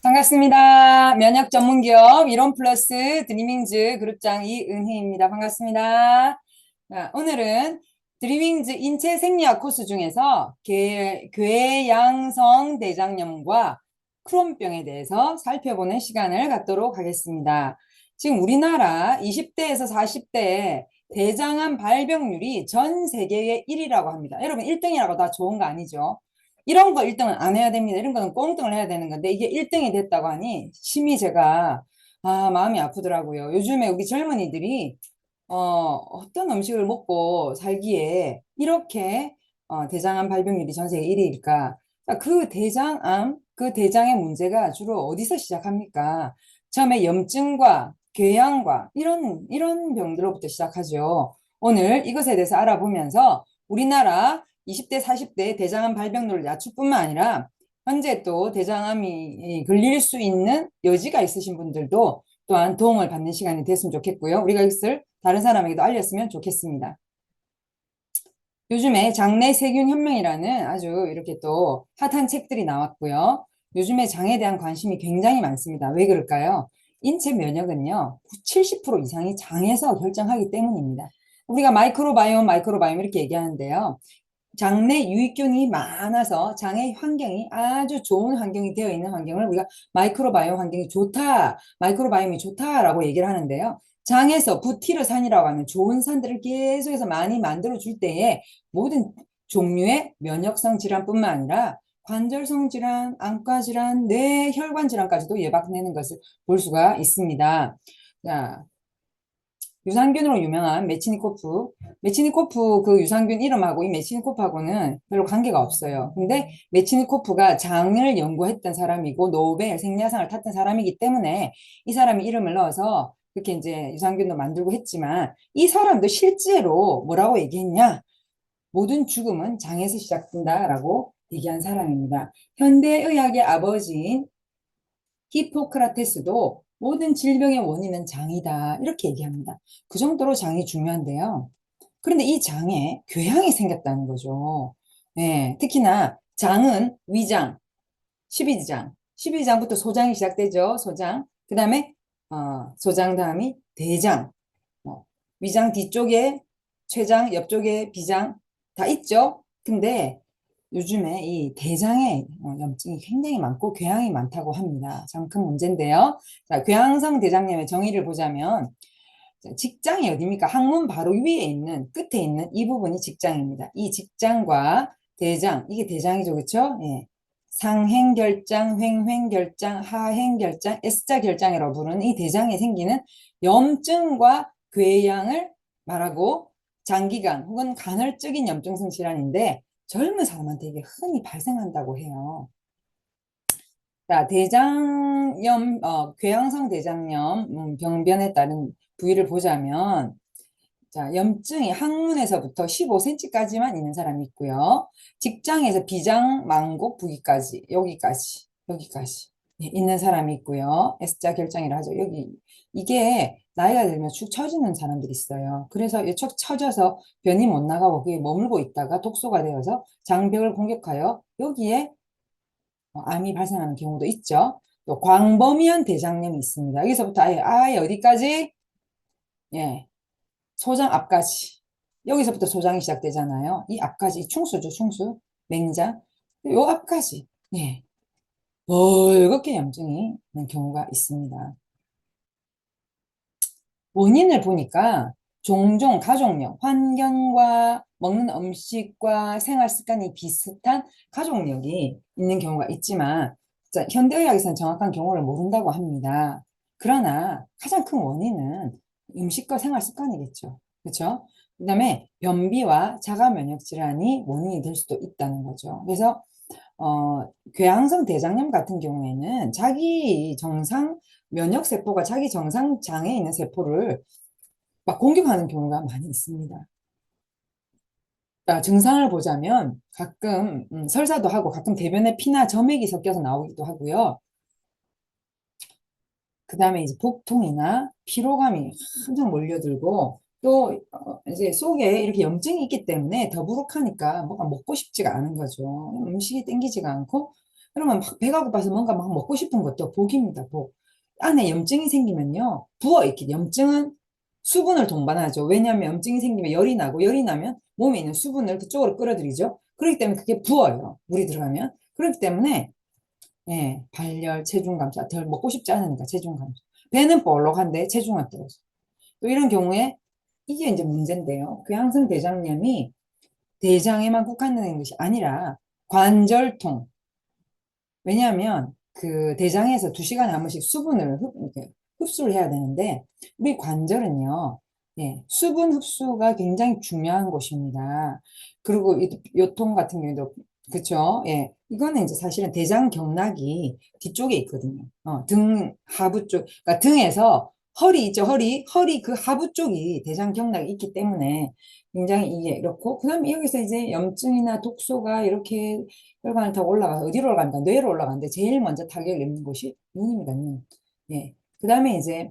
반갑습니다. 면역 전문기업 이론 플러스 드리밍즈 그룹장 이은희입니다. 반갑습니다. 오늘은 드리밍즈 인체 생리학 코스 중에서 궤양성 대장염과 크론병에 대해서 살펴보는 시간을 갖도록 하겠습니다. 지금 우리나라 20대에서 40대 대장암 발병률이 전 세계의 1위라고 합니다. 여러분 1등이라고 다 좋은 거 아니죠? 이런 거 1등은 안 해야 됩니다. 이런 거는 꽁등을 해야 되는 건데 이게 1등이 됐다고 하니 심히 제가 마음이 아프더라고요. 요즘에 우리 젊은이들이 어떤 음식을 먹고 살기에 이렇게 대장암 발병률이 전 세계 1위일까? 그 대장암, 그 대장의 문제가 주로 어디서 시작합니까? 처음에 염증과 궤양과 이런 병들로부터 시작하죠. 오늘 이것에 대해서 알아보면서 우리나라 20대, 40대 대장암 발병률을 낮출 뿐만 아니라 현재 또 대장암이 걸릴 수 있는 여지가 있으신 분들도 또한 도움을 받는 시간이 됐으면 좋겠고요. 우리가 이것을 다른 사람에게도 알렸으면 좋겠습니다. 요즘에 장내 세균 혁명이라는 아주 이렇게 또 핫한 책들이 나왔고요. 요즘에 장에 대한 관심이 굉장히 많습니다. 왜 그럴까요? 인체 면역은요, 70% 이상이 장에서 결정하기 때문입니다. 우리가 마이크로바이옴 이렇게 얘기하는데요. 장내 유익균이 많아서 장의 환경이 아주 좋은 환경이 되어 있는 환경을 우리가 마이크로바이옴 환경이 좋다, 마이크로바이옴이 좋다라고 얘기를 하는데요. 장에서 부티르산이라고 하는 좋은 산들을 계속해서 많이 만들어 줄 때에 모든 종류의 면역성 질환뿐만 아니라 관절성 질환, 안과 질환, 뇌혈관 질환까지도 예방되는 것을 볼 수가 있습니다. 자, 유산균으로 유명한 메치니코프 그 유산균 이름하고 이 메치니코프하고는 별로 관계가 없어요. 근데 메치니코프가 장을 연구했던 사람이고 노벨 생리학상을 탔던 사람이기 때문에 이 사람이 이름을 넣어서 그렇게 이제 유산균도 만들고 했지만 이 사람도 실제로 뭐라고 얘기했냐? 모든 죽음은 장에서 시작된다라고 얘기한 사람입니다. 현대의학의 아버지인 히포크라테스도 모든 질병의 원인은 장이다. 이렇게 얘기합니다. 그 정도로 장이 중요한데요. 그런데 이 장에 궤양이 생겼다는 거죠. 네, 특히나 장은 위장, 12장, 12장부터 소장이 시작되죠. 소장. 그 다음에 소장 다음이 대장, 위장 뒤쪽에 췌장, 옆쪽에 비장 다 있죠. 근데 요즘에 이 대장에 염증이 굉장히 많고 궤양이 많다고 합니다. 참 큰 문제인데요. 자, 궤양성 대장염의 정의를 보자면 직장이 어디입니까? 항문 바로 위에 있는 끝에 있는 이 부분이 직장입니다. 이 직장과 대장, 이게 대장이죠, 그렇죠? 예. 상행결장, 횡횡결장, 하행결장, S자 결장이라고 부르는 이 대장에 생기는 염증과 궤양을 말하고 장기간 혹은 간헐적인 염증성 질환인데 젊은 사람한테 이게 흔히 발생한다고 해요. 자, 대장염, 궤양성 대장염 병변에 따른 부위를 보자면 자, 염증이 항문에서부터 15cm까지만 있는 사람이 있고요. 직장에서 비장, 망곡, 부위까지, 여기까지 있는 사람이 있고요. S자 결장이라 하죠. 이게 나이가 들면 축 처지는 사람들이 있어요. 그래서 축 처져서 변이 못 나가고 그게 머물고 있다가 독소가 되어서 장벽을 공격하여 여기에 암이 발생하는 경우도 있죠. 또 광범위한 대장염이 있습니다. 여기서부터 아예 어디까지? 예. 소장 앞까지. 여기서부터 소장이 시작되잖아요. 이 앞까지, 충수죠, 충수. 맹장. 요 앞까지. 예. 벌겋게 염증이 있는 경우가 있습니다. 원인을 보니까 종종 가족력, 환경과 먹는 음식과 생활 습관이 비슷한 가족력이 있는 경우가 있지만, 자, 현대의학에서는 정확한 경우를 모른다고 합니다. 그러나 가장 큰 원인은 음식과 생활 습관이겠죠. 그렇죠? 그다음에 변비와 자가 면역 질환이 원인이 될 수도 있다는 거죠. 그래서 궤양성 대장염 같은 경우에는 자기 정상 면역 세포가 자기 정상 장에 있는 세포를 막 공격하는 경우가 많이 있습니다. 증상을 보자면 가끔 설사도 하고 가끔 대변에 피나 점액이 섞여서 나오기도 하고요. 그 다음에 이제 복통이나 피로감이 항상 몰려들고 또 이제 속에 이렇게 염증이 있기 때문에 더부룩하니까 뭐가 먹고 싶지가 않은 거죠. 음식이 땡기지가 않고 그러면 막 배가 고파서 뭔가 막 먹고 싶은 것도 복입니다. 복. 안에 염증이 생기면요. 부어있기. 염증은 수분을 동반하죠. 왜냐하면 염증이 생기면 열이 나고 열이 나면 몸에 있는 수분을 그쪽으로 끌어들이죠. 그렇기 때문에 그게 부어요. 물이 들어가면. 그렇기 때문에 예, 발열, 체중 감소, 덜 먹고 싶지 않으니까 체중 감소. 배는 볼록한데 체중은 떨어져. 또 이런 경우에 이게 이제 문제인데요. 궤양성 대장염이 대장에만 국한되는 것이 아니라 관절통. 왜냐하면 그 대장에서 2시간에 한 번씩 수분을 이렇게 흡수를 해야 되는데 우리 관절은요. 예, 수분 흡수가 굉장히 중요한 곳입니다. 그리고 이 요통 같은 경우도 그쵸? 예, 이거는 이제 사실은 대장 경락이 뒤쪽에 있거든요. 등 하부 쪽, 그러니까 등에서 허리 있죠, 허리 그 하부 쪽이 대장 경락이 있기 때문에 굉장히 이게 이렇고, 그다음에 여기서 이제 염증이나 독소가 이렇게 혈관을 타고 올라가서 어디로 올라간다? 뇌로 올라가는데 제일 먼저 타격을 입는 곳이 눈입니다, 눈. 예. 그다음에 이제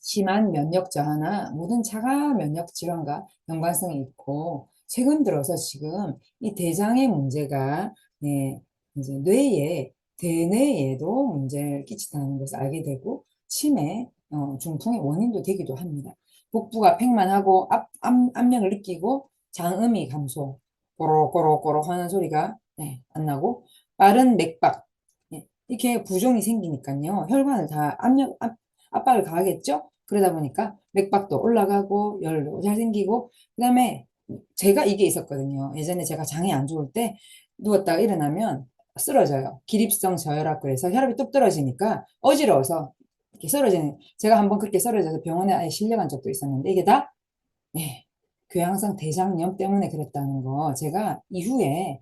심한 면역 저하나 모든 자가 면역 질환과 연관성이 있고 최근 들어서 지금 이 대장의 문제가 예, 이제 뇌에 대뇌에도 문제를 끼친다는 것을 알게 되고 치매, 중풍의 원인도 되기도 합니다. 복부가 팽만하고 압력을 느끼고 장음이 감소, 꼬록꼬록꼬록 하는 소리가 안 나고 빠른 맥박 이렇게 부종이 생기니까요. 혈관을 다 압박을 가하겠죠? 그러다 보니까 맥박도 올라가고 열도 잘 생기고 그다음에 제가 이게 있었거든요. 예전에 제가 장이 안 좋을 때 누웠다가 일어나면 쓰러져요. 기립성 저혈압 그래서 혈압이 뚝 떨어지니까 어지러워서 이렇게 쓰러지는 제가 한번 그렇게 쓰러져서 병원에 아예 실려간 적도 있었는데 이게 다 네, 궤양성 대장염 때문에 그랬다는 거 제가 이후에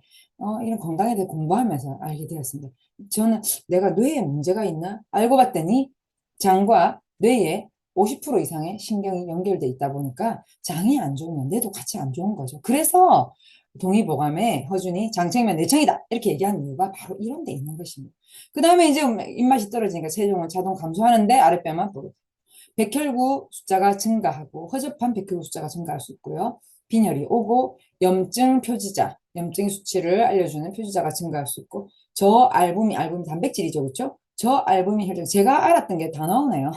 이런 건강에 대해 공부하면서 알게 되었습니다. 저는 내가 뇌에 문제가 있나? 알고 봤더니 장과 뇌에 50% 이상의 신경이 연결돼 있다 보니까 장이 안 좋으면 뇌도 같이 안 좋은 거죠. 그래서 동의보감에 허준이 장청이면 뇌청이다 이렇게 얘기하는 이유가 바로 이런 데 있는 것입니다. 그 다음에 이제 입맛이 떨어지니까 체중은 자동 감소하는데 아랫배만 부르 백혈구 숫자가 증가하고 허접한 백혈구 숫자가 증가할 수 있고요. 빈혈이 오고 염증 표지자, 염증 수치를 알려주는 표지자가 증가할 수 있고 저알부민 단백질이죠, 그렇죠? 저알부민 혈증 제가 알았던 게 다 나오네요.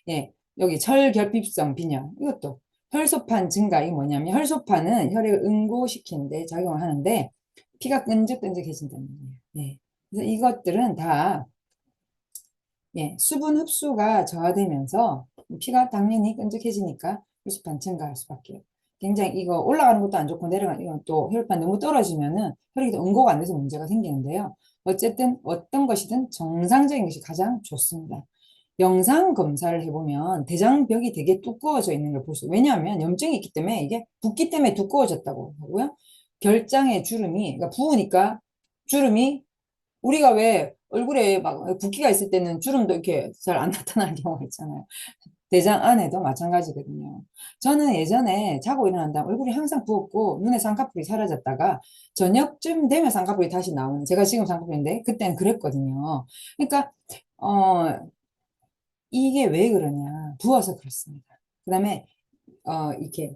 예, 여기 철결핍성 빈혈 이것도 혈소판 증가 이 뭐냐면 혈소판은 혈액을 응고시키는데 작용을 하는데 피가 끈적끈적해진다는 거예요. 예. 그래서 이것들은 다 예, 수분 흡수가 저하되면서 피가 당연히 끈적해지니까 혈소판 증가할 수밖에. 굉장히 이거 올라가는 것도 안 좋고 내려가는 이건 또 혈관 너무 떨어지면은 혈액이 또 응고가 안 돼서 문제가 생기는데요. 어쨌든 어떤 것이든 정상적인 것이 가장 좋습니다. 영상 검사를 해보면 대장벽이 되게 두꺼워져 있는 걸 볼 수. 왜냐하면 염증이 있기 때문에 이게 붓기 때문에 두꺼워졌다고 하고요. 결장의 주름이 그러니까 부으니까 주름이 우리가 왜 얼굴에 막 붓기가 있을 때는 주름도 이렇게 잘 안 나타나는 경우가 있잖아요. 대장 안에도 마찬가지거든요. 저는 예전에 자고 일어난 다음 얼굴이 항상 부었고 눈에 쌍꺼풀이 사라졌다가 저녁쯤 되면 쌍꺼풀이 다시 나오는 제가 지금 쌍꺼풀인데 그때는 그랬거든요. 그러니까 어 이게 왜 그러냐 부어서 그렇습니다. 그다음에 이렇게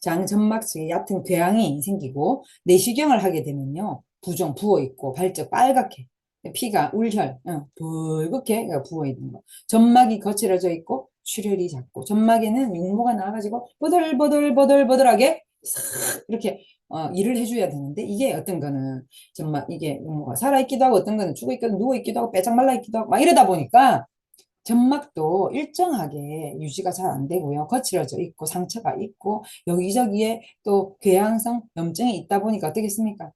장 점막층에 얕은 궤양이 생기고 내시경을 하게 되면요 부종 부어 있고 발적 빨갛게 피가 울혈 붉게 부어 있는 거 점막이 거칠어져 있고 출혈이 작고 점막에는 육모가 나와가지고 보들보들보들보들하게 싹 이렇게 일을 해줘야 되는데 이게 어떤 거는 점막 이게 육모가 살아있기도 하고 어떤 거는 죽어있기도 누워있기도 하고 빼짝 말라있기도 하고 막 이러다 보니까 점막도 일정하게 유지가 잘 안 되고요. 거칠어져 있고 상처가 있고 여기저기에 또 궤양성 염증이 있다 보니까 어떻겠습니까?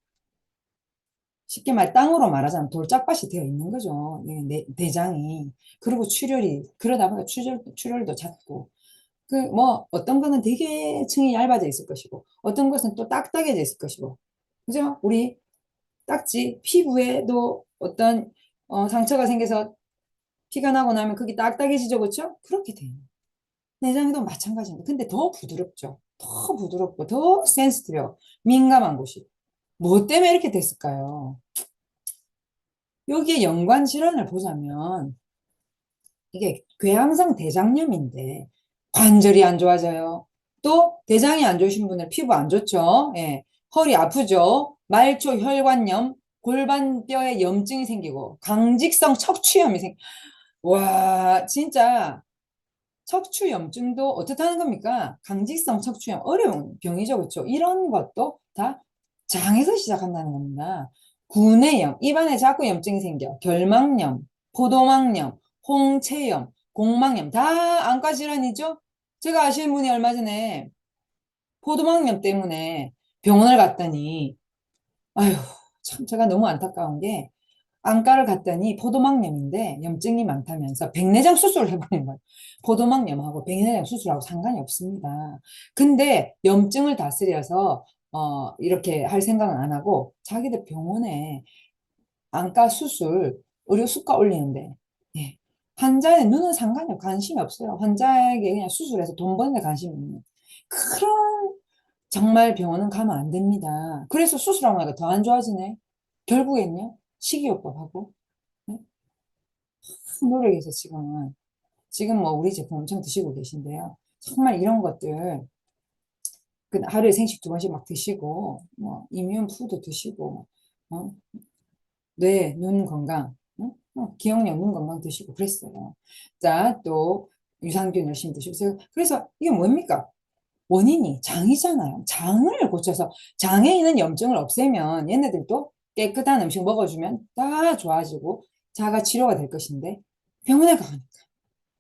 쉽게 말 땅으로 말하자면 돌짝밭이 되어 있는 거죠. 내장이. 그리고 출혈이 그러다 보니까 출혈도 잦고 그 뭐 어떤 거는 되게 층이 얇아져 있을 것이고 어떤 것은 또 딱딱해져 있을 것이고 그죠? 우리 딱지 피부에도 어떤 상처가 생겨서 피가 나고 나면 그게 딱딱해지죠, 그렇죠? 그렇게 돼요. 내장도 마찬가지입니다. 근데 더 부드럽죠. 더 부드럽고 더 센스티브해요. 민감한 곳이. 뭐 때문에 이렇게 됐을까요? 여기에 연관 질환을 보자면 이게 궤양성 대장염인데 관절이 안 좋아져요. 또 대장이 안 좋으신 분들 피부 안 좋죠. 예. 허리 아프죠. 말초 혈관염, 골반뼈에 염증이 생기고 강직성 척추염이 와, 진짜 척추염증도 어떻다는 겁니까? 강직성 척추염 어려운 병이죠, 그렇죠? 이런 것도 다 장에서 시작한다는 겁니다. 구내염, 입안에 자꾸 염증이 생겨. 결막염, 포도막염, 홍채염, 공막염 다 안과 질환이죠. 제가 아시는 분이 얼마 전에 포도막염 때문에 병원을 갔더니 아휴, 참 제가 너무 안타까운 게 안과를 갔더니 포도막염인데 염증이 많다면서 백내장 수술을 해보는 거예요. 포도막염하고 백내장 수술하고 상관이 없습니다. 근데 염증을 다스려서 이렇게 할 생각은 안 하고 자기들 병원에 안과 수술 의료 수가 올리는데 예. 환자의 눈은 상관이 관심이 없어요. 환자에게 그냥 수술해서 돈 버는 데 관심이 있는 그런 정말 병원은 가면 안 됩니다. 그래서 수술하고 나니까 더 안 좋아지네. 결국엔요. 식이요법하고 네? 노력해서 지금 뭐 우리 제품 엄청 드시고 계신데요. 정말 이런 것들 그 하루에 생식 두 번씩 막 드시고 뭐 이뮨 푸드 드시고 어? 뇌, 눈 건강, 응? 기억력, 눈 건강 드시고 그랬어요. 자, 또 유산균 열심히 드시고 그래서 이게 뭡니까? 원인이 장이잖아요. 장을 고쳐서 장에 있는 염증을 없애면 얘네들도 깨끗한 음식 먹어주면 다 좋아지고 자가 치료가 될 것인데 병원에 가니까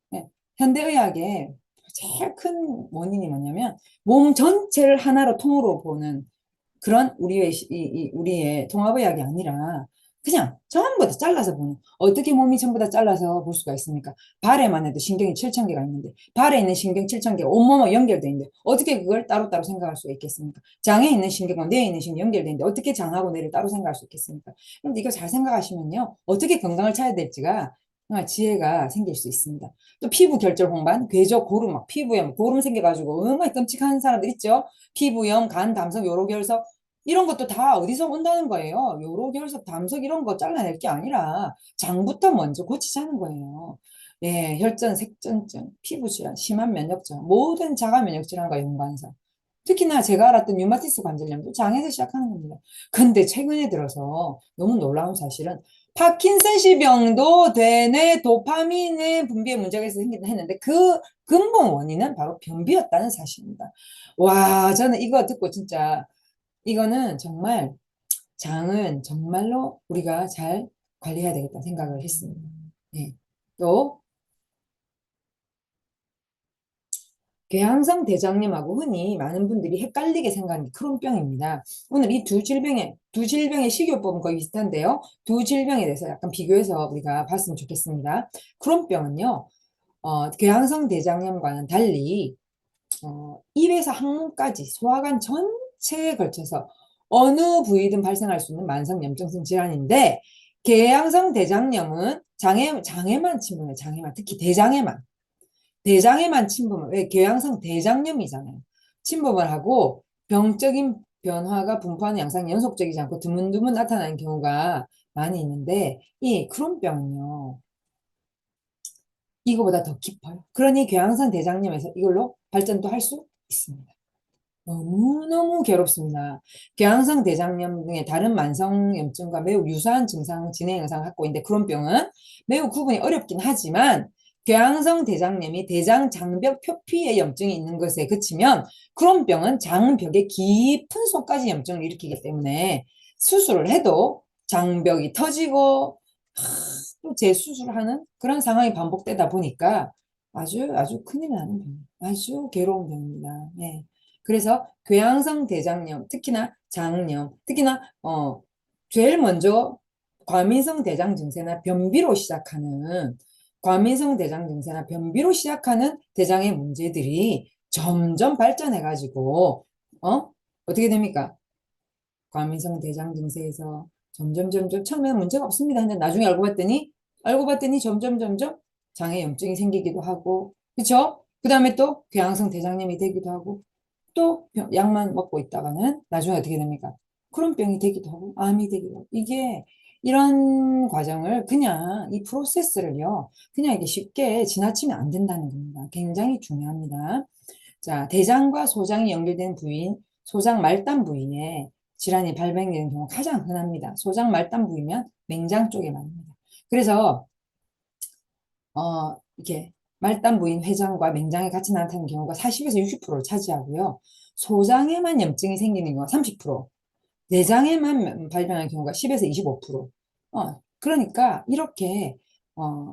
네. 현대의학의 제일 큰 원인이 뭐냐면 몸 전체를 하나로 통으로 보는 그런 우리의 통합의학이 아니라 그냥 전부 다 잘라서 보는 어떻게 몸이 전부 다 잘라서 볼 수가 있습니까? 발에만 해도 신경이 7천 개가 있는데 발에 있는 신경 7천 개가 온몸에 연결돼 있는데 어떻게 그걸 따로따로 생각할 수가 있겠습니까? 장에 있는 신경과 뇌에 있는 신경이 연결돼 있는데 어떻게 장하고 뇌를 따로 생각할 수 있겠습니까? 그런데 이거 잘 생각하시면요 어떻게 건강을 찾아야 될지가 정말 지혜가 생길 수 있습니다. 또 피부 결절 홍반, 궤적 고름, 막 피부염, 고름 생겨가지고 얼마나 끔찍한 사람들 있죠? 피부염, 간, 담석, 요로결석 이런 것도 다 어디서 온다는 거예요. 요로결석, 담석 이런 거 잘라낼 게 아니라 장부터 먼저 고치자는 거예요. 예, 혈전, 색전증, 피부질환, 심한 면역질환, 모든 자가 면역질환과 연관성. 특히나 제가 알았던 류마티스 관절염도 장에서 시작하는 겁니다. 근데 최근에 들어서 너무 놀라운 사실은 파킨슨氏병도 되뇌 도파민의 분비에 문제가 있어서 생긴다 했는데 그 근본 원인은 바로 변비였다는 사실입니다. 와, 저는 이거 듣고 진짜 이거는 정말 장은 정말로 우리가 잘 관리해야 되겠다 생각을 했습니다. 예. 또 궤양성 대장염하고 흔히 많은 분들이 헷갈리게 생각하는 게 크론병입니다. 오늘 이 두 질병의 식이요법은 거의 비슷한데요. 두 질병에 대해서 약간 비교해서 우리가 봤으면 좋겠습니다. 크론병은요, 궤양성 대장염과는 달리 입에서 항문까지 소화관 전체에 걸쳐서 어느 부위든 발생할 수 있는 만성 염증성 질환인데 궤양성 대장염은 장에만 침범해 장에만 특히 대장에만 침범을 왜 궤양성 대장염이잖아요. 침범을 하고 병적인 변화가 분포하는 양상이 연속적이지 않고 드문드문 나타나는 경우가 많이 있는데 이 크론병은요 이거보다 더 깊어요. 그러니 궤양성 대장염에서 이걸로 발전도 할 수 있습니다. 너무너무 괴롭습니다. 궤양성 대장염 등의 다른 만성염증과 매우 유사한 증상, 진행 증상을 갖고 있는데 그런 병은 매우 구분이 어렵긴 하지만 궤양성 대장염이 대장 장벽 표피에 염증이 있는 것에 그치면 그런 병은 장벽의 깊은 속까지 염증을 일으키기 때문에 수술을 해도 장벽이 터지고 또 재수술하는 그런 상황이 반복되다 보니까 아주 아주 큰일 나는 병, 아주 괴로운 병입니다. 네. 그래서 궤양성 대장염, 특히나 장염, 특히나 제일 먼저 과민성 대장 증세나 변비로 시작하는 과민성 대장 증세나 변비로 시작하는 대장의 문제들이 점점 발전해가지고 어떻게 됩니까? 과민성 대장 증세에서 점점 처음에는 문제가 없습니다. 근데 나중에 알고 봤더니 점점 장에 염증이 생기기도 하고 그렇죠? 그다음에 또 궤양성 대장염이 되기도 하고 또 약만 먹고 있다가는 나중에 어떻게 됩니까? 크론병이 되기도 하고 암이 되기도 하고 이게 이런 과정을 그냥 이 프로세스를요 그냥 이게 쉽게 지나치면 안 된다는 겁니다. 굉장히 중요합니다. 자, 대장과 소장이 연결된 부위인 소장 말단 부위에 질환이 발병되는 경우가 가장 흔합니다. 소장 말단 부위면 맹장 쪽에 말입니다. 그래서 이게 말단 부인 회장과 맹장에 같이 나타나는 경우가 40에서 60%를 차지하고요. 소장에만 염증이 생기는 경우가 30%, 내장에만 발병하는 경우가 10에서 25%. 그러니까 이렇게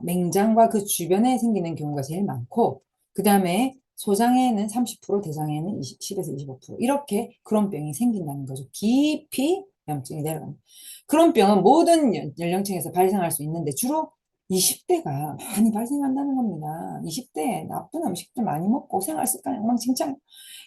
맹장과 그 주변에 생기는 경우가 제일 많고, 그 다음에 소장에는 30%, 대장에는 10에서 25%. 이렇게 크론병이 생긴다는 거죠. 깊이 염증이 내려갑니다. 크론병은 모든 연령층에서 발생할 수 있는데 주로 20대가 많이 발생한다는 겁니다. 20대 나쁜 음식들 많이 먹고 생활 습관 엉망진창.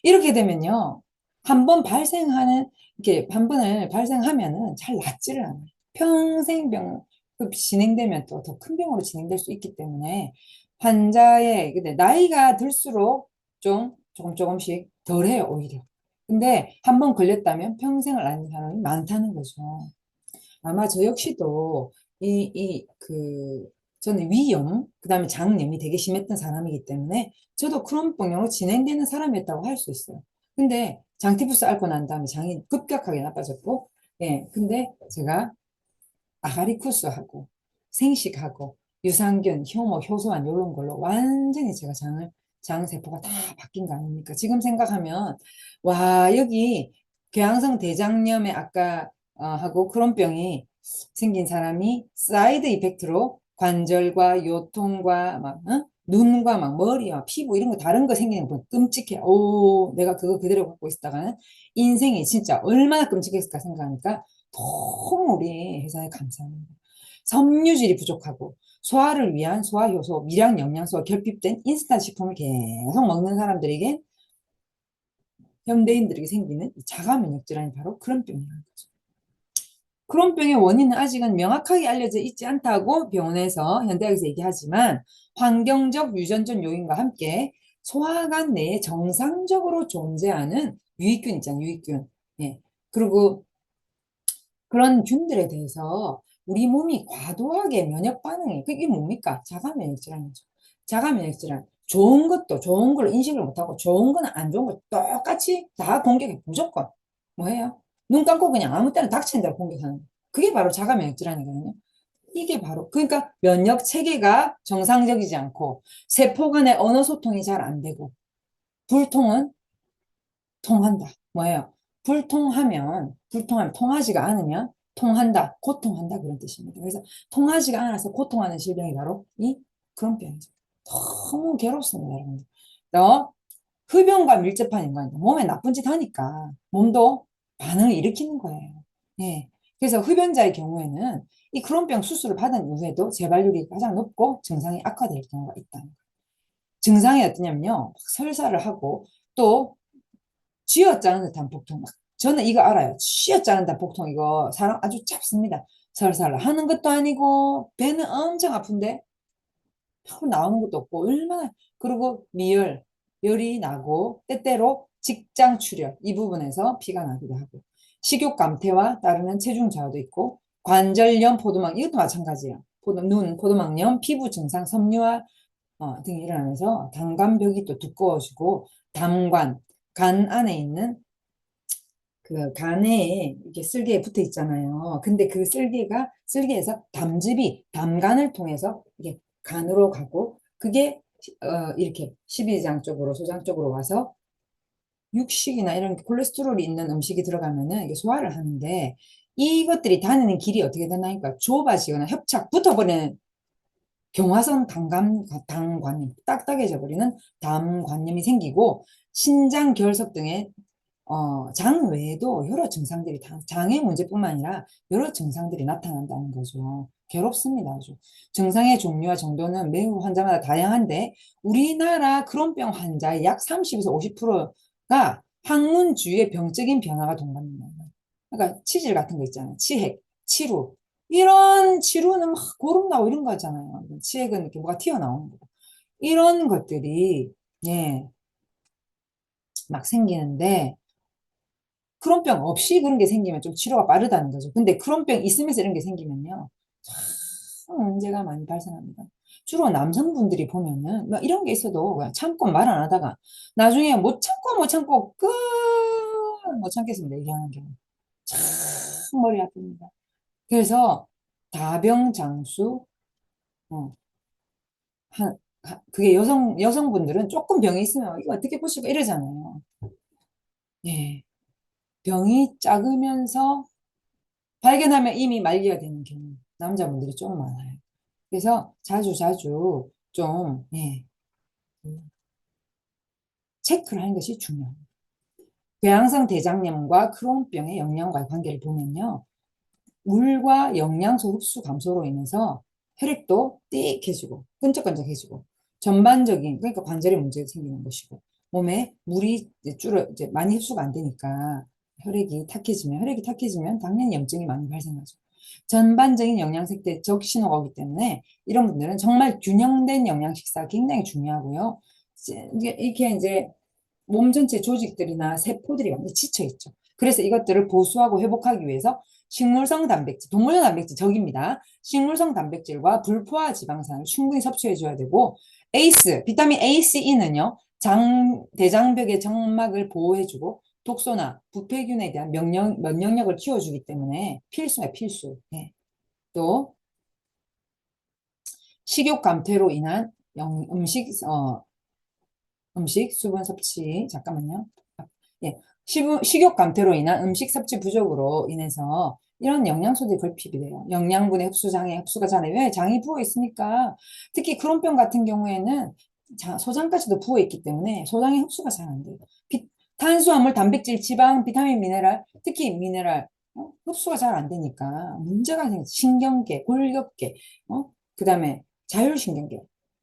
이렇게 되면요. 한 번 발생하는 이렇게 한 번을 발생하면은 잘 낫지를 않아요. 평생 병, 진행되면 또 더 큰 병으로 진행될 수 있기 때문에 환자의 근데 나이가 들수록 좀 조금씩 덜해요, 오히려. 근데 한 번 걸렸다면 평생을 앓는 사람이 많다는 거죠. 아마 저 역시도 저는 위염, 그 다음에 장염이 되게 심했던 사람이기 때문에 저도 크론병으로 진행되는 사람이었다고 할 수 있어요. 근데 장티푸스 앓고 난 다음에 장이 급격하게 나빠졌고, 예, 근데 제가 아가리쿠스하고 생식하고 유산균, 효모, 효소환 이런 걸로 완전히 제가 장 세포가 다 바뀐 거 아닙니까? 지금 생각하면 와 여기 궤양성 대장염에 아까 하고 크론병이 생긴 사람이 사이드 이펙트로 관절과 요통과 막 눈과 막 머리와 피부 이런 거 다른 거 생기는 거 끔찍해. 오, 내가 그거 그대로 갖고 있다가는 인생이 진짜 얼마나 끔찍했을까 생각하니까 너무 우리 회사에 감사합니다. 섬유질이 부족하고 소화를 위한 소화효소, 미량 영양소가 결핍된 인스턴트 식품을 계속 먹는 사람들에게 현대인들에게 생기는 이 자가 면역 질환이 바로 크론병이라는 거죠. 크론병의 원인은 아직은 명확하게 알려져 있지 않다고 병원에서 현대학에서 얘기하지만 환경적 유전적 요인과 함께 소화관 내에 정상적으로 존재하는 유익균 있잖아요, 유익균. 예. 그리고 그런 균들에 대해서 우리 몸이 과도하게 면역 반응이 그게 뭡니까? 자가 면역 질환이죠. 자가 면역 질환. 좋은 것도 좋은 걸 인식을 못하고 좋은 거는 안 좋은 거 똑같이 다 공격해. 무조건. 뭐예요? 눈 감고 그냥 아무 때나 닥치는 대로 공격하는 거. 그게 바로 자가 면역 질환이거든요. 이게 바로 그러니까 면역 체계가 정상적이지 않고 세포 간의 언어 소통이 잘 안 되고 불통은 통한다. 뭐예요? 불통하면 통하지가 않으면 통한다, 고통한다 그런 뜻입니다. 그래서 통하지가 않아서 고통하는 질병이 바로 이 그런 병이죠. 너무 괴롭습니다, 여러분들. 또 흡연과 밀접한 인간 몸에 나쁜 짓 하니까 몸도 반응을 일으키는 거예요. 예. 그래서 흡연자의 경우에는 이 크론병 수술을 받은 이후에도 재발률이 가장 높고 증상이 악화될 경우가 있다는 거예요. 증상이 어떠냐면요, 막 설사를 하고 또 쥐어짜는 듯한 복통. 저는 이거 알아요. 쥐어짜는 듯한 복통 이거 사람 아주 잡습니다. 살살 하는 것도 아니고 배는 엄청 아픈데 펴 나오는 것도 없고 얼마나 그리고 미열, 열이 나고 때때로 직장 출혈 이 부분에서 피가 나기도 하고 식욕 감퇴와 따르는 체중 저하도 있고 관절염, 포도막 이것도 마찬가지예요. 눈, 포도막염, 피부 증상, 섬유화 등이 일어나면서 담관벽이 또 두꺼워지고 담관, 간 안에 있는 그 간에 이렇게 쓸개에 붙어 있잖아요. 근데 그 쓸개에서 담간을 통해서 이게 간으로 가고 그게 이렇게 십이장 쪽으로 소장 쪽으로 와서 육식이나 이런 콜레스테롤이 있는 음식이 들어가면은 이게 소화를 하는데 이것들이 다니는 길이 어떻게 되나니까 좁아지거나 협착 붙어버리는 경화성 당관염 딱딱해져 버리는 담관염이 생기고 신장 결석 등의 장 외에도 여러 증상들이 장의 문제뿐만 아니라 여러 증상들이 나타난다는 거죠. 괴롭습니다, 아주. 증상의 종류와 정도는 매우 환자마다 다양한데 우리나라 크론병 환자의 약 30에서 50%가 항문 주위의 병적인 변화가 동반된다. 그러니까 치질 같은 거 있잖아요. 치핵, 치루. 이런 치루는 막 고름 나고 이런 거잖아요. 치핵은 이렇게 뭐가 튀어나오는 거고. 이런 것들이 예, 막 생기는데 크론병 없이 그런 게 생기면 좀 치료가 빠르다는 거죠. 근데 크론병 있으면서 이런 게 생기면요. 참 문제가 많이 발생합니다. 주로 남성분들이 보면은 막 이런 게 있어도 그냥 참고 말 안 하다가 나중에 못 참고 끝 못 참겠습니다 얘기하는 경우 참 머리 아픕니다. 그래서 다병장수 어, 그게 여성분들은 조금 병이 있으면 이거 어떻게 보시고 이러잖아요. 예. 병이 작으면서 발견하면 이미 말기가 되는 경우 남자분들이 좀 많아요. 그래서 자주 자주 좀 예, 그 체크를 하는 것이 중요합니다. 궤양성 대장염과 크론병의 영양과의 관계를 보면요. 물과 영양소 흡수 감소로 인해서 혈액도 띡해지고 끈적끈적해지고 전반적인 그러니까 관절에 문제가 생기는 것이고 몸에 물이 이제 많이 흡수가 안 되니까 혈액이 탁해지면 당연히 염증이 많이 발생하죠. 전반적인 영양 색대 적신호가 오기 때문에 이런 분들은 정말 균형된 영양 식사가 굉장히 중요하고요. 이렇게 이제 몸 전체 조직들이나 세포들이 완전히 지쳐 있죠. 그래서 이것들을 보수하고 회복하기 위해서 식물성 단백질, 동물성 단백질 적입니다. 식물성 단백질과 불포화 지방산을 충분히 섭취해 줘야 되고 비타민 A, C는요. 대장벽의 정막을 보호해주고 독소나 부패균에 대한 면역력을 키워주기 때문에 필수야, 필수. 네. 또 식욕 감퇴로 인한 음식 수분 섭취 잠깐만요. 예, 식욕 감퇴로 인한 음식 섭취 부족으로 인해서 이런 영양소들이 결핍이 돼요. 영양분의 흡수장애, 흡수가 잘 안 돼요. 왜? 장이 부어 있으니까. 특히 크론병 같은 경우에는 소장까지도 부어 있기 때문에 소장의 흡수가 잘 안 돼요. 탄수화물, 단백질, 지방, 비타민, 미네랄, 특히 미네랄 흡수가 잘 안 되니까 문제가 생겨. 신경계, 골격계, 그다음에 자율신경계,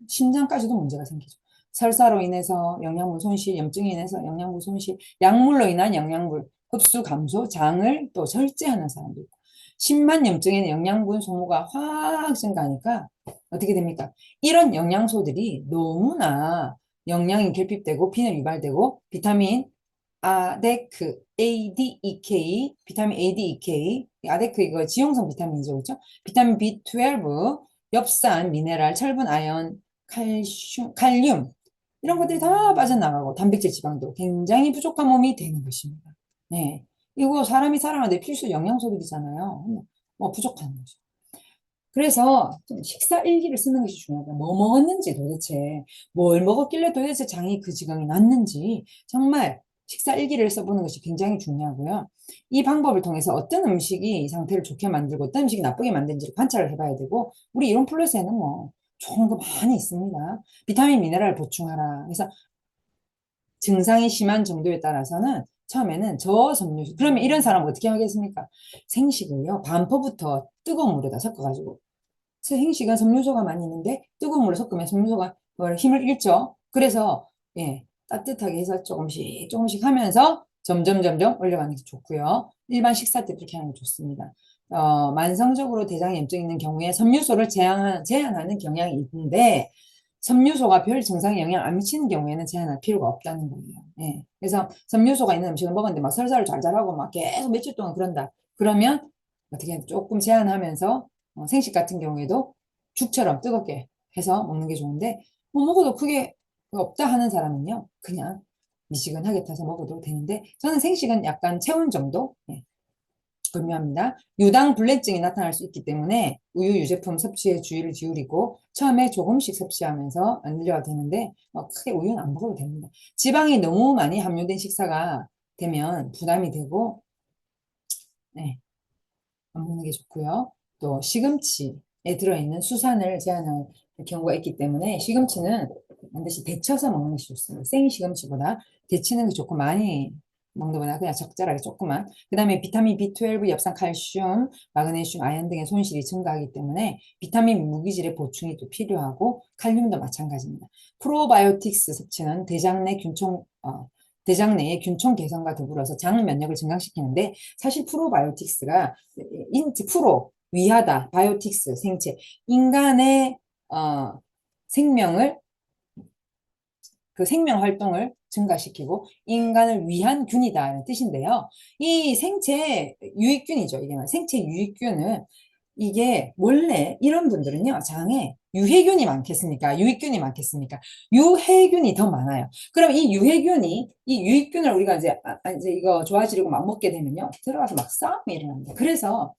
심장까지도 문제가 생기죠. 설사로 인해서 영양분 손실, 염증이 인해서 영양분 손실, 약물로 인한 영양분 흡수 감소, 장을 또 절제하는 사람도 있고, 심한 염증에는 영양분 소모가 확 증가하니까 어떻게 됩니까? 이런 영양소들이 너무나 영양이 결핍되고 비늘 유발되고 비타민 아데크, ADEK, 비타민 ADEK, 아데크 이거 지용성 비타민이죠, 그렇죠? 비타민 B12, 엽산, 미네랄, 철분, 아연, 칼륨 이런 것들이 다 빠져나가고 단백질, 지방도 굉장히 부족한 몸이 되는 것입니다. 네, 이거 사람이 살아가는데 필수 영양소들이잖아요. 뭐 부족한 거죠. 그래서 좀 식사 일기를 쓰는 것이 중요하다. 뭐 먹었는지 도대체, 뭘 먹었길래 도대체 장이 그 지경이 났는지 정말 식사 일기를 써보는 것이 굉장히 중요하고요. 이 방법을 통해서 어떤 음식이 이 상태를 좋게 만들고 어떤 음식이 나쁘게 만드는지를 관찰을 해봐야 되고 우리 이론 플러스에는 뭐 좋은 거 많이 있습니다. 비타민, 미네랄 보충하라. 그래서 증상이 심한 정도에 따라서는 처음에는 저섬유수. 그러면 이런 사람 어떻게 하겠습니까? 생식을요, 반포부터 뜨거운 물에다 섞어가지고 생식은 섬유소가 많이 있는데 뜨거운 물을 섞으면 섬유소가 힘을 잃죠. 그래서 예, 따뜻하게 해서 조금씩 조금씩 하면서 점점 올려가는 게 좋고요. 일반 식사 때 그렇게 하는 게 좋습니다. 만성적으로 대장에 염증이 있는 경우에 섬유소를 제한하는 경향이 있는데 섬유소가 별 증상에 영향 안 미치는 경우에는 제한할 필요가 없다는 거예요. 예. 그래서 섬유소가 있는 음식을 먹었는데 막 설사를 잘잘하고 막 계속 며칠 동안 그런다. 그러면 어떻게 조금 제한하면서 생식 같은 경우에도 죽처럼 뜨겁게 해서 먹는 게 좋은데 뭐 먹어도 크게 없다 하는 사람은요 그냥 미지근하게 타서 먹어도 되는데 저는 생식은 약간 체온 정도 분명합니다. 유당 불내증이 나타날 수 있기 때문에 우유 유제품 섭취에 주의를 기울이고 처음에 조금씩 섭취하면서 안 늘려야 되는데 크게 우유는 안 먹어도 됩니다. 지방이 너무 많이 함유된 식사가 되면 부담이 되고 네, 안 먹는 게 좋고요. 또 시금치에 들어있는 수산을 제한할 경우가 있기 때문에 시금치는 반드시 데쳐서 먹는 것이 좋습니다. 생 시금치보다 데치는 게 좋고 많이 먹는 것보다 그냥 적절하게 조금만. 그 다음에 비타민 B12, 엽산, 칼슘, 마그네슘, 아연 등의 손실이 증가하기 때문에 비타민 무기질의 보충이 또 필요하고 칼륨도 마찬가지입니다. 프로바이오틱스 섭취는 대장 내의 균총 개선과 더불어서 장 면역을 증강시키는데 사실 프로바이오틱스가 위하다, 바이오틱스, 생체, 인간의 생명을 그 생명 활동을 증가시키고 인간을 위한 균이다라는 뜻인데요. 이 생체 유익균이죠. 이게 생체 유익균은 이게 원래 이런 분들은요, 장에 유해균이 많겠습니까? 유익균이 많겠습니까? 유해균이 더 많아요. 그럼 이 유해균이, 이 유익균을 우리가 이제 이거 좋아지려고 막 먹게 되면요, 들어가서 막 싸움이 일어납니다. 그래서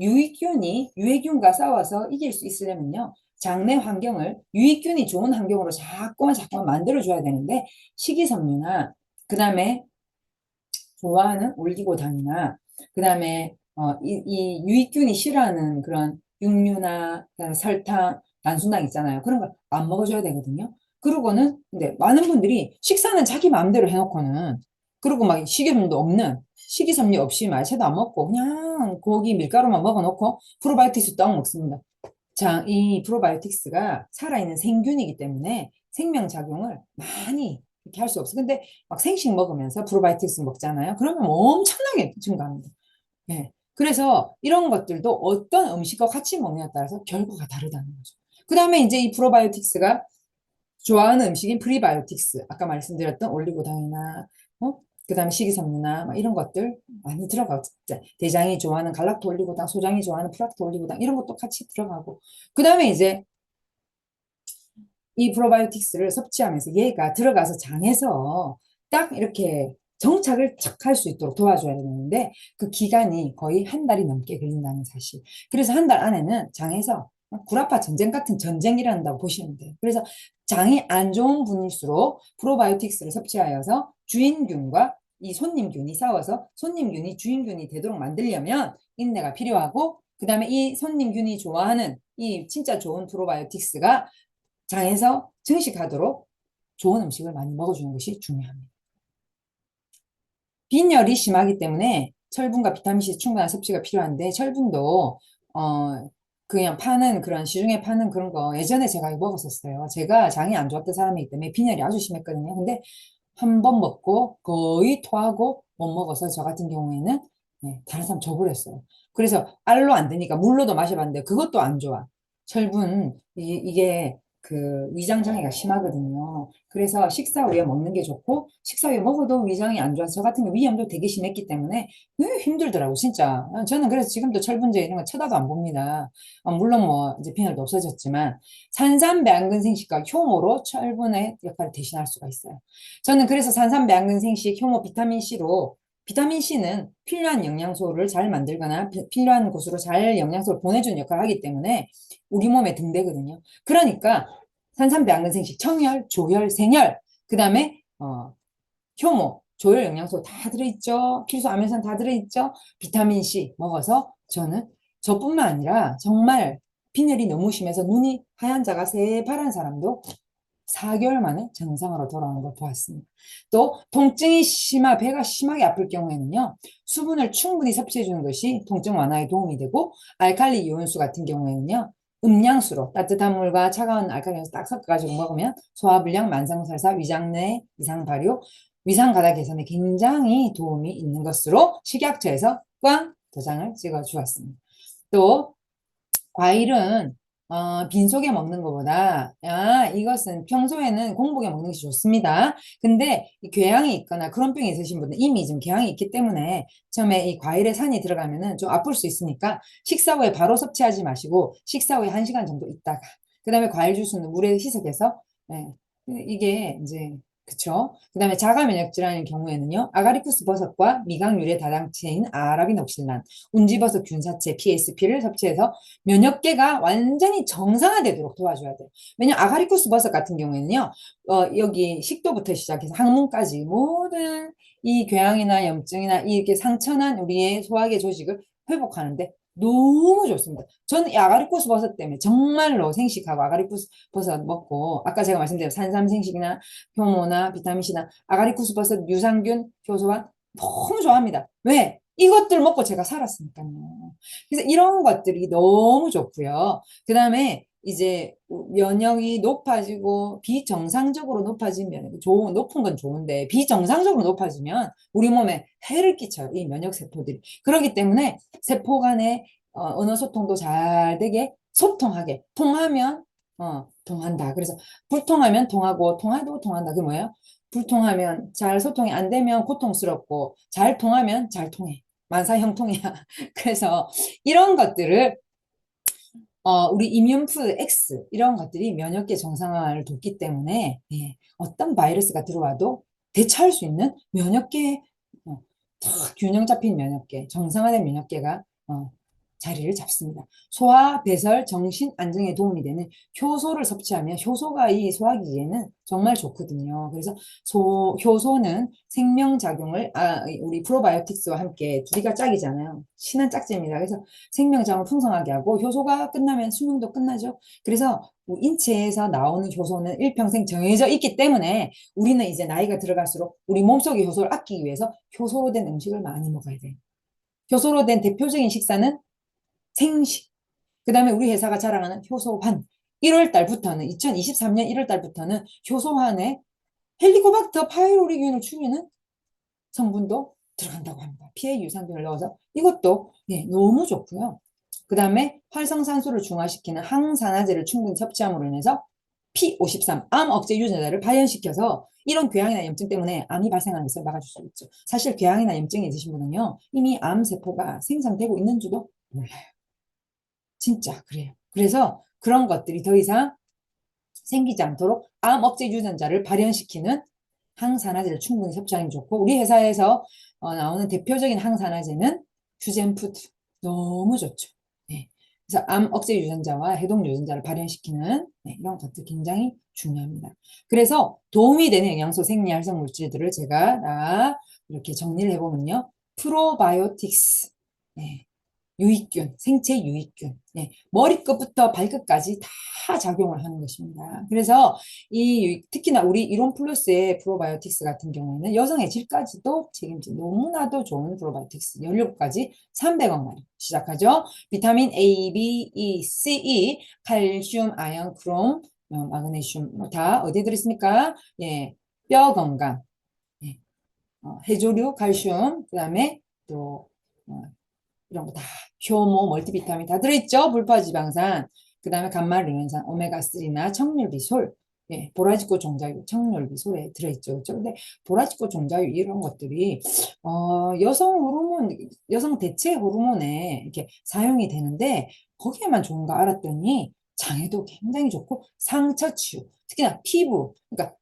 유익균이 유해균과 싸워서 이길 수 있으려면요, 장내 환경을 유익균이 좋은 환경으로 자꾸만 만들어줘야 되는데, 식이섬유나, 그 다음에 좋아하는 올리고당이나 그다음에 이 유익균이 싫어하는 그런 육류나 그다음에 설탕, 단순당 있잖아요. 그런 걸 안 먹어줘야 되거든요. 그러고는 근데 많은 분들이 식사는 자기 마음대로 해놓고는 그리고 막 식이섬유도 없는 식이섬유 없이 말채도 안 먹고 그냥 고기 밀가루만 먹어놓고 프로바이오틱스 떡 먹습니다. 자, 이 프로바이오틱스가 살아있는 생균이기 때문에 생명작용을 많이 이렇게 할 수 없어. 근데 막 생식 먹으면서 프로바이오틱스 먹잖아요. 그러면 엄청나게 증가합니다. 예. 그래서 이런 것들도 어떤 음식과 같이 먹느냐에 따라서 결과가 다르다는 거죠. 그 다음에 이제 이 프로바이오틱스가 좋아하는 음식인 프리바이오틱스, 아까 말씀드렸던 올리고당이나, 그다음에 식이섬유나 막 이런 것들 많이 들어가고, 진짜 대장이 좋아하는 갈락토 올리고당, 소장이 좋아하는 프락토 올리고당 이런 것도 같이 들어가고, 그다음에 이제 이 프로바이오틱스를 섭취하면서 얘가 들어가서 장에서 딱 이렇게 정착을 착 할 수 있도록 도와줘야 되는데 그 기간이 거의 한 달이 넘게 걸린다는 사실. 그래서 한 달 안에는 장에서 구라파 전쟁 같은 전쟁을 한다고 보시면 돼요. 그래서 장이 안 좋은 분일수록 프로바이오틱스를 섭취하여서 주인균과 이 손님균이 싸워서 손님균이 주인균이 되도록 만들려면 인내가 필요하고 그다음에 이 손님균이 좋아하는 이 진짜 좋은 프로바이오틱스가 장에서 증식하도록 좋은 음식을 많이 먹어주는 것이 중요합니다. 빈혈이 심하기 때문에 철분과 비타민C 충분한 섭취가 필요한데 철분도 그냥 파는 그런 시중에 파는 그런 거 예전에 제가 먹었었어요. 제가 장이 안 좋았던 사람이기 때문에 빈혈이 아주 심했거든요. 근데 한 번 먹고 거의 토하고 못 먹어서 저 같은 경우에는 다른 사람 줘버렸어요. 그래서 알로 안 되니까 물로도 마셔봤는데 그것도 안 좋아. 철분 이게 그 위장 장애가 심하거든요. 그래서 식사 후에 먹는 게 좋고 식사 후에 먹어도 위장이 안 좋아서 저 같은 경우 위염도 되게 심했기 때문에 힘들더라고 진짜. 저는 그래서 지금도 철분제 이런 거 쳐다도 안 봅니다. 물론 뭐 이제 빈혈도 없어졌지만 산삼배양근생식과 효모로 철분의 역할을 대신할 수가 있어요. 저는 그래서 산삼배양근생식, 효모, 비타민C로 비타민C는 필요한 영양소를 잘 만들거나 필요한 곳으로 잘 영양소를 보내주는 역할을 하기 때문에 우리 몸에 등대거든요. 그러니까 산삼배양근생식, 청열, 조혈, 생열, 그 다음에 효모, 조혈 영양소 다 들어있죠. 필수 아미노산 다 들어있죠. 비타민C 먹어서 저는 저뿐만 아니라 정말 빈혈이 너무 심해서 눈이 하얀 자가 새파란 사람도 4개월 만에 정상으로 돌아오는 걸 보았습니다. 또 통증이 배가 심하게 아플 경우에는요. 수분을 충분히 섭취해 주는 것이 통증 완화에 도움이 되고 알칼리 이온수 같은 경우에는요. 음량수로 따뜻한 물과 차가운 알칼리를 딱 섞어가지고 먹으면 소화불량, 만성설사, 위장내 이상 발효, 위상 가다 개선에 굉장히 도움이 있는 것으로 식약처에서 꽝 도장을 찍어 주었습니다. 또 과일은 빈속에 먹는 것보다 이것은 평소에는 공복에 먹는 것이 좋습니다. 근데 이 궤양이 있거나 그런 병이 있으신 분들 이미 좀 궤양이 있기 때문에 처음에 이 과일에 산이 들어가면은 좀 아플 수 있으니까 식사 후에 바로 섭취하지 마시고 식사 후에 1시간 정도 있다가 그다음에 과일 주스는 물에 희석해서 예, 이게 이제 그쵸? 그다음에 자가 면역 질환의 경우에는요. 아가리쿠스 버섯과 미각 유래 다당체인 아라비녹실란, 운지버섯 균사체 PSP를 섭취해서 면역계가 완전히 정상화되도록 도와줘야 돼요. 왜냐면 아가리쿠스 버섯 같은 경우에는요, 여기 식도부터 시작해서 항문까지 모든 이 궤양이나 염증이나 이렇게 상처난 우리의 소화계 조직을 회복하는데 너무 좋습니다. 저는 이 아가리쿠스 버섯 때문에 정말로 생식하고 아가리쿠스 버섯 먹고 아까 제가 말씀드린 산삼생식이나 효모나 비타민C나 아가리쿠스 버섯 유산균 효소와 너무 좋아합니다. 왜? 이것들 먹고 제가 살았으니까요. 그래서 이런 것들이 너무 좋고요. 그 다음에 이제 면역이 높아지고 비정상적으로 높아지면 높은 건 좋은데 비정상적으로 높아지면 우리 몸에 해를 끼쳐요. 이 면역 세포들이. 그렇기 때문에 세포 간의 언어 소통도 잘 되게 소통하게 통하면 통한다. 그래서 불통하면 통하고 통하도 통한다. 그게 뭐예요? 불통하면 잘 소통이 안 되면 고통스럽고 잘 통하면 잘 통해. 만사형통이야. 그래서 이런 것들을 우리 이뮨푸드 X 이런 것들이 면역계 정상화를 돕기 때문에 예, 어떤 바이러스가 들어와도 대처할 수 있는 면역계 탁 균형 잡힌 면역계, 정상화된 면역계가 자리를 잡습니다. 소화, 배설, 정신 안정에 도움이 되는 효소를 섭취하면 효소가 이 소화기에는 정말 좋거든요. 그래서 효소는 생명작용을 우리 프로바이오틱스와 함께 둘이가 짝이잖아요. 신한 짝집니다. 그래서 생명장을 풍성하게 하고 효소가 끝나면 수명도 끝나죠. 그래서 뭐 인체에서 나오는 효소는 일평생 정해져 있기 때문에 우리는 이제 나이가 들어갈수록 우리 몸속의 효소를 아끼기 위해서 효소로 된 음식을 많이 먹어야 돼요. 효소로 된 대표적인 식사는 생식. 그 다음에 우리 회사가 자랑하는 효소환. 1월 달부터는, 2023년 1월 달부터는 효소환에 헬리코박터 파이로리균을 죽이는 성분도 들어간다고 합니다. 피해 유산균을 넣어서 이것도 예, 너무 좋고요. 그 다음에 활성산소를 중화시키는 항산화제를 충분히 섭취함으로 인해서 P53, 암 억제 유전자를 발현시켜서 이런 궤양이나 염증 때문에 암이 발생하는 것을 막아줄 수 있죠. 사실 궤양이나 염증이 있으신 분은요, 이미 암세포가 생성되고 있는지도 몰라요. 진짜 그래요. 그래서 그런 것들이 더 이상 생기지 않도록 암 억제 유전자를 발현시키는 항산화제를 충분히 섭취하는 게 좋고 우리 회사에서 나오는 대표적인 항산화제는 휴젠푸드 너무 좋죠. 네. 그래서 암 억제 유전자와 해독 유전자를 발현시키는 네, 이런 것들 굉장히 중요합니다. 그래서 도움이 되는 영양소 생리활성 물질들을 제가 다 이렇게 정리를 해보면요. 프로바이오틱스, 네. 유익균, 생체 유익균, 네, 머리끝부터 발끝까지 다 작용을 하는 것입니다. 그래서 특히나 우리 이론 플러스의 프로바이오틱스 같은 경우에는 여성의 질까지도 책임진 너무나도 좋은 프로바이오틱스 17가지 300억 마리 시작하죠. 비타민 A, B, E, C, E, 칼슘, 아연, 크롬, 마그네슘 다 어디에 들어있습니까? 예, 뼈 건강, 예, 해조류, 칼슘, 그다음에 또 이런 거 다 효모, 멀티비타민 다 들어있죠. 불포지방산, 그 다음에 감마르닌산, 오메가3나 청률비솔, 예, 보라지꽃 종자유, 청률비솔에 들어있죠. 그렇죠? 근데 보라지꽃 종자유 이런 것들이 여성 호르몬, 여성 대체 호르몬에 이렇게 사용이 되는데 거기에만 좋은가 알았더니 장에도 굉장히 좋고 상처 치유, 특히나 피부, 그러니까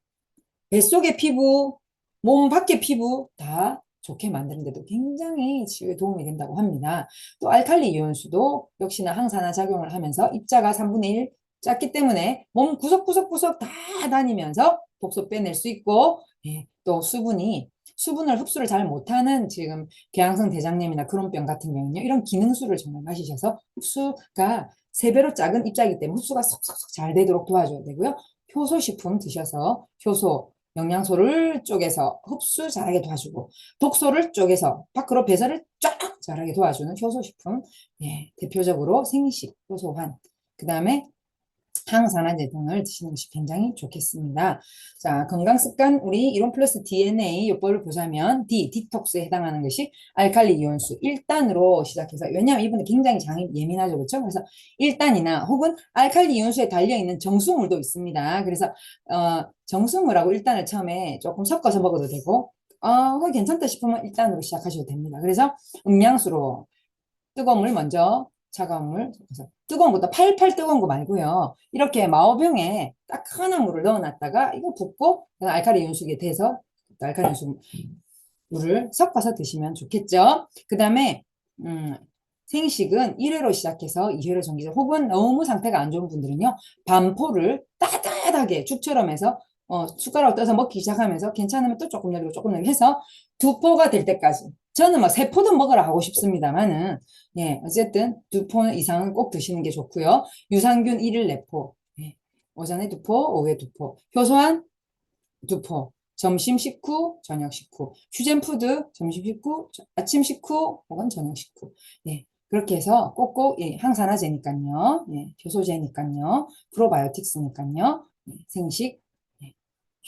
뱃속의 피부, 몸 밖의 피부 다 좋게 만드는데도 굉장히 치유에 도움이 된다고 합니다. 또 알칼리 이온수도 역시나 항산화 작용을 하면서 입자가 3분의 1 작기 때문에 몸 구석구석구석 다 다니면서 독소 빼낼 수 있고 예, 또 수분을 흡수를 잘 못하는 지금 궤양성 대장염이나 크론병 같은 경우는요. 이런 기능수를 정말 마시셔서 흡수가 3배로 작은 입자이기 때문에 흡수가 쏙쏙쏙 잘 되도록 도와줘야 되고요. 효소식품 드셔서 효소 영양소를 쪼개서 흡수 잘하게 도와주고 독소를 쪼개서 밖으로 배설을 쫙 잘하게 도와주는 효소식품 예, 대표적으로 생식, 효소환 그 다음에 항산화제 등을 드시는 것이 굉장히 좋겠습니다. 자, 건강습관 우리 이론 플러스 DNA 요법을 보자면 D, 디톡스에 해당하는 것이 알칼리 이온수 1단으로 시작해서 왜냐하면 이분은 굉장히 장이 예민하죠. 그렇죠? 그래서 1단이나 혹은 알칼리 이온수에 달려있는 정수물도 있습니다. 그래서 정수물하고 1단을 처음에 조금 섞어서 먹어도 되고 그거 괜찮다 싶으면 1단으로 시작하셔도 됩니다. 그래서 음량수로 뜨거운 물 먼저 차가운 물 섞어서 뜨거운 것도 팔팔 뜨거운 거 말고요. 이렇게 마오병에 따끈한 물을 넣어놨다가 이거 붓고 알칼리 연수기에 대서 알칼리 연수 물을 섞어서 드시면 좋겠죠. 그 다음에 생식은 1회로 시작해서 2회로 정기적 혹은 너무 상태가 안 좋은 분들은요. 반포를 따뜻하게 죽처럼 해서 숟가락 떠서 먹기 시작하면서 괜찮으면 또 조금 내리고 조금 내리고 해서 2포가 될 때까지 저는 뭐 3포도 먹으라 하고 싶습니다만은 예, 어쨌든 2포 이상은 꼭 드시는 게 좋고요. 유산균 1일 4포 예, 오전에 2포, 오후에 2포 효소한 2포 점심 식후, 저녁 식후 휴젠푸드 점심 식후, 아침 식후 혹은 저녁 식후 예, 그렇게 해서 꼭꼭 예, 항산화제니까요. 예, 효소제니까요. 프로바이오틱스니까요. 예, 생식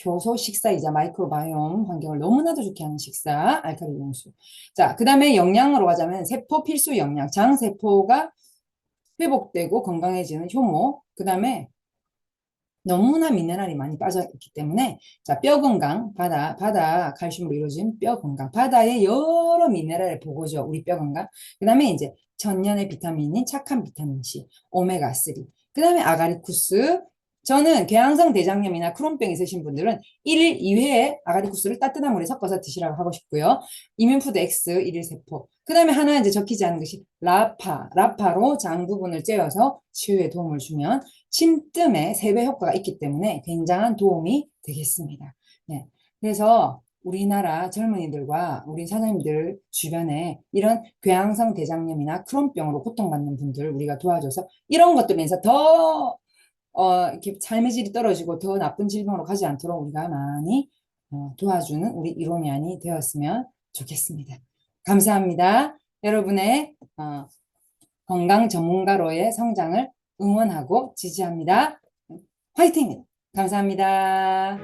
효소 식사이자 마이크로바이옴 환경을 너무나도 좋게 하는 식사 알칼리 용수. 자, 그 다음에 영양으로 가자면 세포 필수 영양 장세포가 회복되고 건강해지는 효모. 그 다음에 너무나 미네랄이 많이 빠져있기 때문에 자, 뼈 건강, 바다 칼슘으로 이루어진 뼈 건강, 바다의 여러 미네랄의 보고죠. 우리 뼈 건강. 그다음에 이제 천년의 비타민인 착한 비타민 C, 오메가3. 그다음에 아가리쿠스. 저는 궤양성 대장염이나 크론병 있으신 분들은 1일 2회에 아가리쿠스를 따뜻한 물에 섞어서 드시라고 하고 싶고요. 이뮨푸드 X 1일 세포. 그다음에 하나 이제 적히지 않은 것이 라파로 장 부분을 째어서 치유에 도움을 주면 침뜸에 3배 효과가 있기 때문에 굉장한 도움이 되겠습니다. 네. 그래서 우리나라 젊은이들과 우리 사장님들 주변에 이런 궤양성 대장염이나 크론병으로 고통받는 분들 우리가 도와줘서 이런 것들로 인해서 더 이렇게 삶의 질이 떨어지고 더 나쁜 질병으로 가지 않도록 우리가 많이 도와주는 우리 이로미안이 되었으면 좋겠습니다. 감사합니다. 여러분의 건강 전문가로의 성장을 응원하고 지지합니다. 화이팅! 감사합니다.